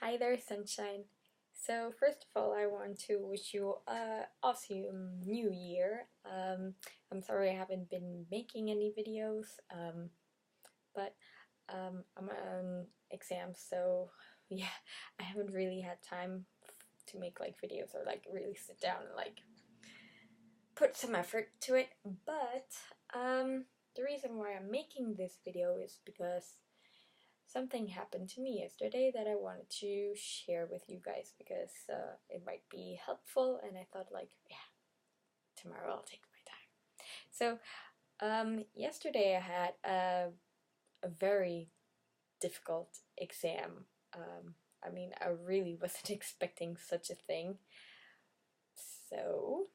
Hi there, sunshine. So first of all, I want to wish you a awesome new year. I'm sorry I haven't been making any videos, but I'm on exams, so yeah, I haven't really had time to make like videos or like really sit down and like put some effort to it. But the reason why I'm making this video is because something happened to me yesterday that I wanted to share with you guys because it might be helpful, and I thought like, yeah, tomorrow I'll take my time. So yesterday I had a very difficult exam. I mean, I really wasn't expecting such a thing. So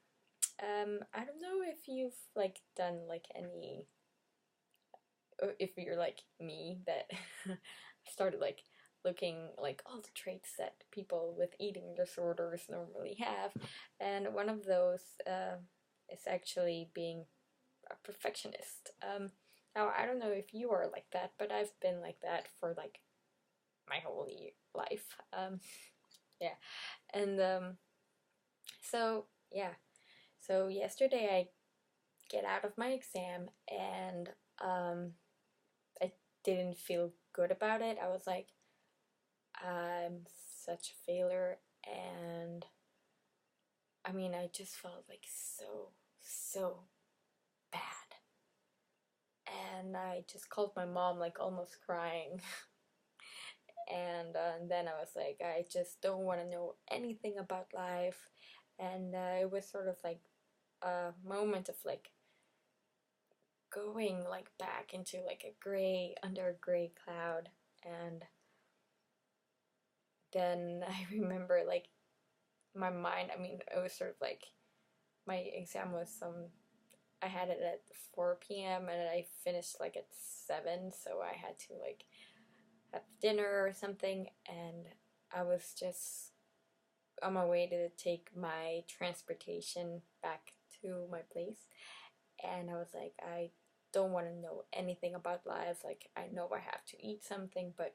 I don't know if you've like done like any, or if you're like me that started like looking like all the traits that people with eating disorders normally have, and one of those is actually being a perfectionist. Now I don't know if you are like that, but I've been like that for like my whole life. Yeah, and so yeah, so yesterday I get out of my exam and I didn't feel good about it. I was like, I'm such a failure, and I mean, I just felt like so bad. And I just called my mom, like almost crying. And then I was like, I just don't want to know anything about life. And it was sort of like a moment of like going like back into like a gray, under a gray cloud. And then I remember like my mind, I mean, it was sort of like my exam was I had it at 4 p.m. and I finished like at 7, so I had to like have dinner or something, and I was just on my way to take my transportation back to my place, and I was like, I don't want to know anything about life. Like, I know I have to eat something, but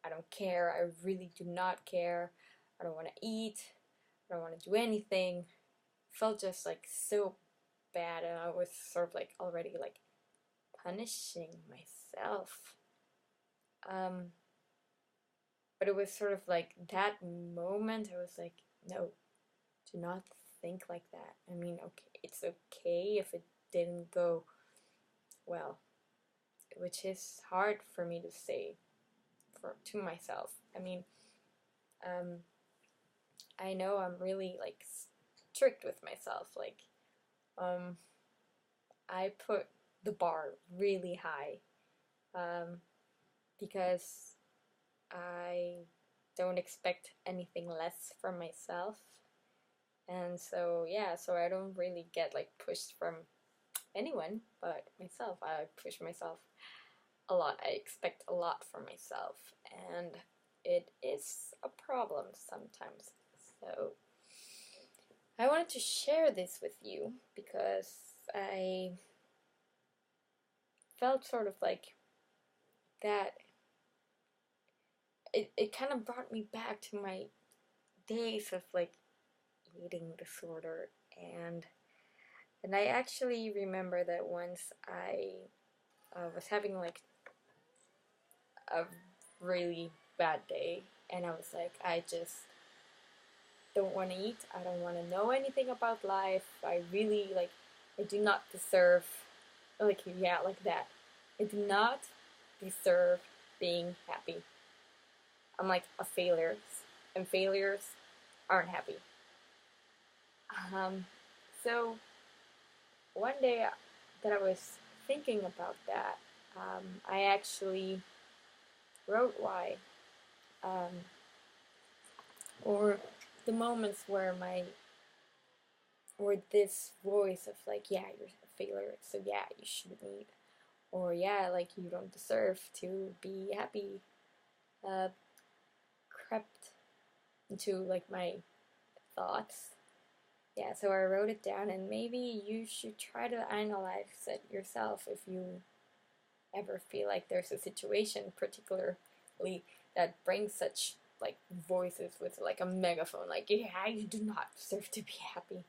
I don't care. I really do not care. I don't want to eat. I don't want to do anything. Felt just like so bad, and I was sort of like already like punishing myself. But it was sort of like that moment I was like, no, do not think like that. I mean, okay, it's okay if it didn't go well, which is hard for me to say to myself. I mean, um, I know I'm really like strict with myself. Like, I put the bar really high, because I don't expect anything less from myself. And so, yeah, so I don't really get like pushed from anyone but myself. I push myself a lot. I expect a lot from myself, and it is a problem sometimes. So I wanted to share this with you because I felt sort of like that it kind of brought me back to my days of like eating disorder, and I actually remember that once I was having like a really bad day, and I was like, I just don't want to eat. I don't want to know anything about life. I really like, I do not deserve, like, yeah, like that. I do not deserve being happy. I'm like a failure, and failures aren't happy. So one day that I was thinking about that, I actually wrote why, um, or the moments where this voice of like, yeah, you're a failure, so yeah, you shouldn't eat, or yeah, like you don't deserve to be happy, uh, crept into like my thoughts. Yeah, so I wrote it down, and maybe you should try to analyze it yourself if you ever feel like there's a situation particularly that brings such like voices with like a megaphone, like, yeah, you do not deserve to be happy.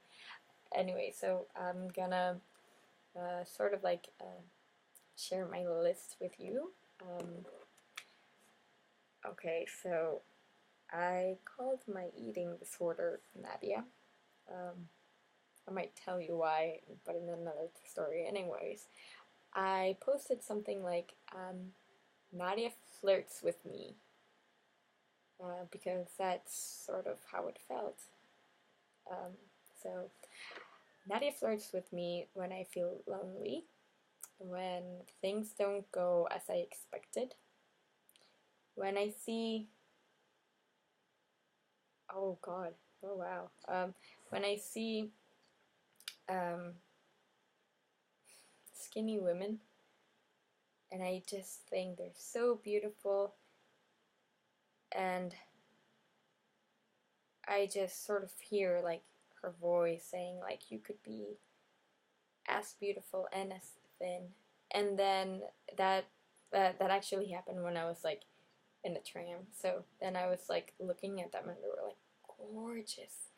Anyway, so I'm gonna sort of like share my list with you. Okay, so I called my eating disorder Nadia. I might tell you why, but in another story. Anyways, I posted something like, Nadia flirts with me, because that's sort of how it felt. So, Nadia flirts with me when I feel lonely, when things don't go as I expected, when I see, oh god, oh wow, when I see um, skinny women, and I just think they're so beautiful, and I just sort of hear like her voice saying like, you could be as beautiful and as thin. And then that actually happened when I was like in the tram. So then I was like looking at them and they were like gorgeous.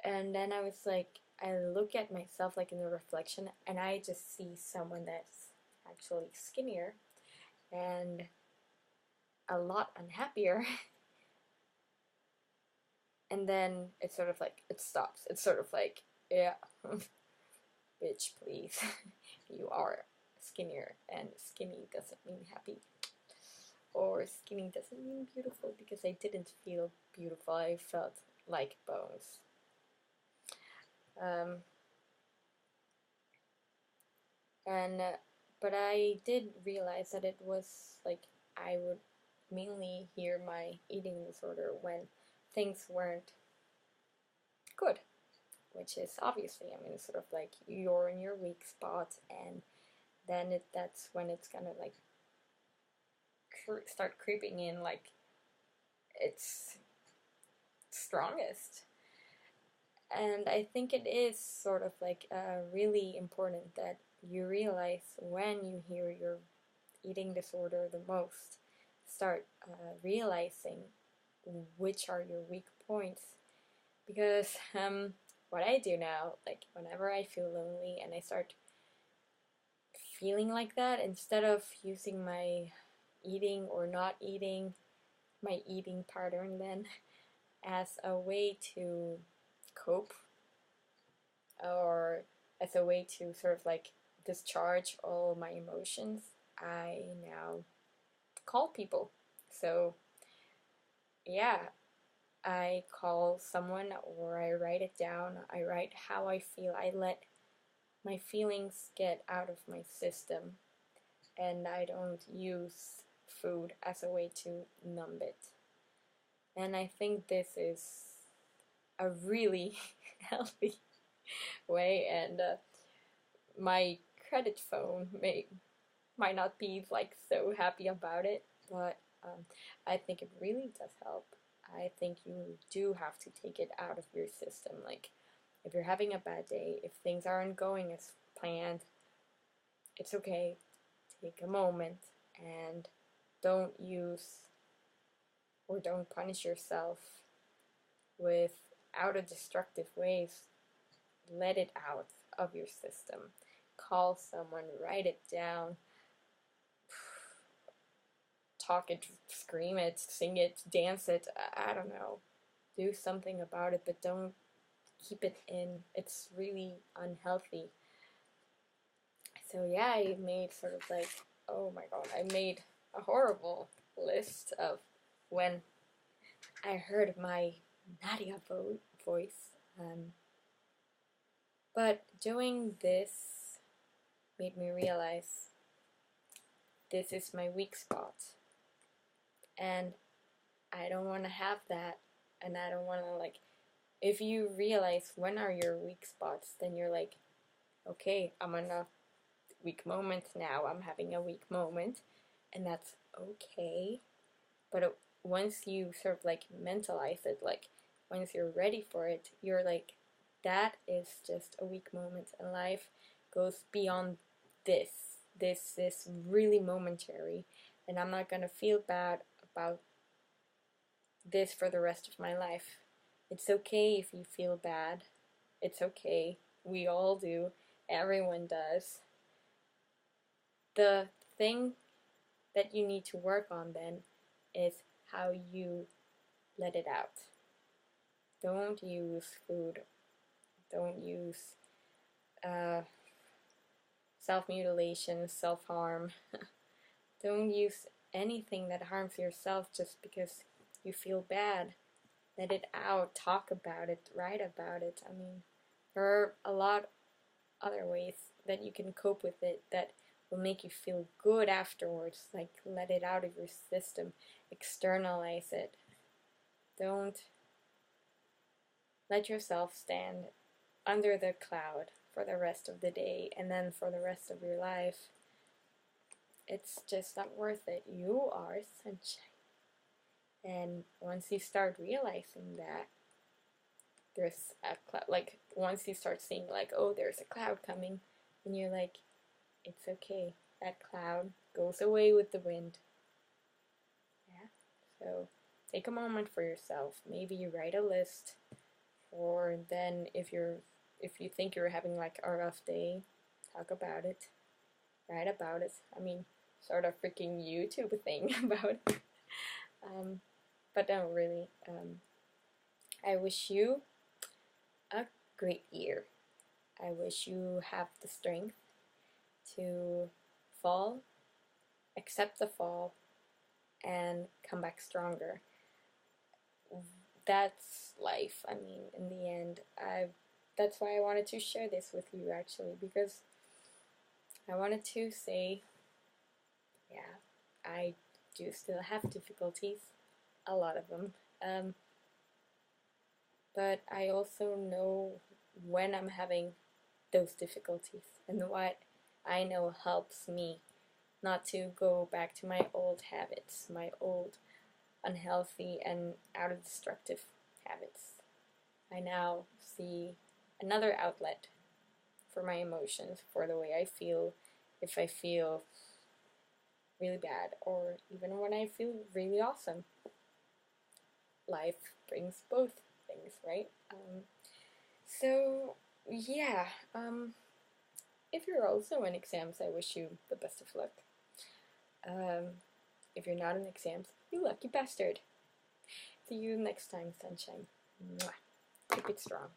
And then I was like, I look at myself like in the reflection and I just see someone that's actually skinnier and a lot unhappier. And then it's sort of like, it stops. It's sort of like, yeah, bitch, please. You are skinnier, and skinny doesn't mean happy. Or skinny doesn't mean beautiful, because I didn't feel beautiful. I felt like bones. But I did realize that it was like I would mainly hear my eating disorder when things weren't good, which is obviously, I mean, sort of like you're in your weak spot, and then that's when it's gonna like start creeping in like it's strongest. And I think it is sort of like really important that you realize when you hear your eating disorder the most, start realizing which are your weak points. Because what I do now, like whenever I feel lonely and I start feeling like that, instead of using my eating or not eating, my eating pattern then, as a way to cope, or as a way to sort of like discharge all my emotions, I now call people. So yeah, I call someone or I write it down. I write how I feel. I let my feelings get out of my system, and I don't use food as a way to numb it. And I think this is a really healthy way, and my credit phone might not be like so happy about it, but I think it really does help. I think you do have to take it out of your system. Like, if you're having a bad day, if things aren't going as planned, it's okay. Take a moment and don't use or don't punish yourself with out of destructive ways. Let it out of your system. Call someone, write it down, talk it, scream it, sing it, dance it, I don't know. Do something about it, but don't keep it in. It's really unhealthy. So yeah, I made sort of like, oh my god, I made a horrible list of when I heard my Nadia voice. But doing this made me realize this is my weak spot. And I don't want to have that. And I don't want to, like, if you realize when are your weak spots, then you're like, okay, I'm in a weak moment now. I'm having a weak moment. And that's okay. But once you sort of like mentalize it, like once you're ready for it, you're like, that is just a weak moment, and life goes beyond this. This is really momentary, and I'm not gonna feel bad about this for the rest of my life. It's okay if you feel bad. It's okay. We all do. Everyone does. The thing that you need to work on then is how you let it out. Don't use food. Don't use self-mutilation, self-harm. Don't use anything that harms yourself just because you feel bad. Let it out, talk about it, write about it. I mean, there are a lot other ways that you can cope with it that will make you feel good afterwards. Like, let it out of your system, externalize it. Don't let yourself stand under the cloud for the rest of the day and then for the rest of your life. It's just not worth it. You are sunshine. And once you start realizing that there's a cloud, like once you start seeing like, oh, there's a cloud coming, and you're like, it's okay. That cloud goes away with the wind. Yeah. So take a moment for yourself. Maybe you write a list, or then if you think you're having like a rough day, talk about it. Write about it. I mean, sort of freaking YouTube thing about it. But no, really. I wish you a great year. I wish you have the strength to fall, accept the fall, and come back stronger. That's life. I mean, in the end, that's why I wanted to share this with you, actually, because I wanted to say, yeah, I do still have difficulties, a lot of them, but I also know when I'm having those difficulties, and what I know helps me not to go back to my old habits, my old unhealthy and out-of-destructive habits. I now see another outlet for my emotions, for the way I feel, if I feel really bad, or even when I feel really awesome. Life brings both things, right? So, yeah, if you're also in exams, I wish you the best of luck. If you're not in exams, you lucky bastard. See you next time, sunshine. Mwah. Keep it strong.